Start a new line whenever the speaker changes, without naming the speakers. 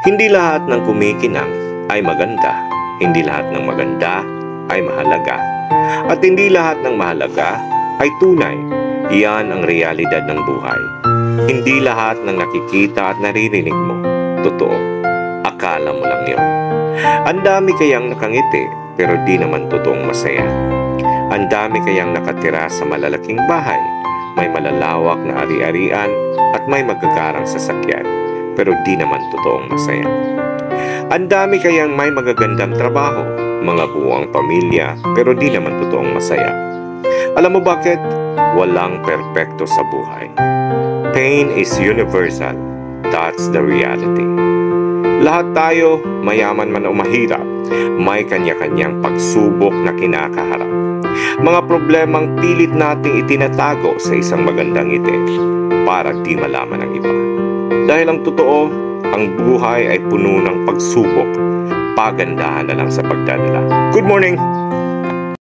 Hindi lahat ng kumikinang ay maganda. Hindi lahat ng maganda ay mahalaga. At hindi lahat ng mahalaga ay tunay. Iyan ang realidad ng buhay. Hindi lahat ng nakikita at naririnig mo, totoo. Akala mo lang yun. Ang dami kayang nakangiti pero di naman totoong masaya. Ang dami kayang nakatira sa malalaking bahay, may malalawak na ari-arian at may magagarang sasakyan pero di naman totoong masaya. Ang dami kayang may magagandang trabaho, mga buwang pamilya pero di naman totoong masaya. Alam mo bakit? Walang perpekto sa buhay. Pain is universal. That's the reality. Lahat tayo, mayaman man o mahirap, may kanya-kanyang pagsubok na kinakaharap. Mga problemang pilit nating itinatago sa isang magandang ngiti para di malaman ng iba. Dahil ang totoo, ang buhay ay puno ng pagsubok. Pagandahan na lang sa pagdadala. Good morning!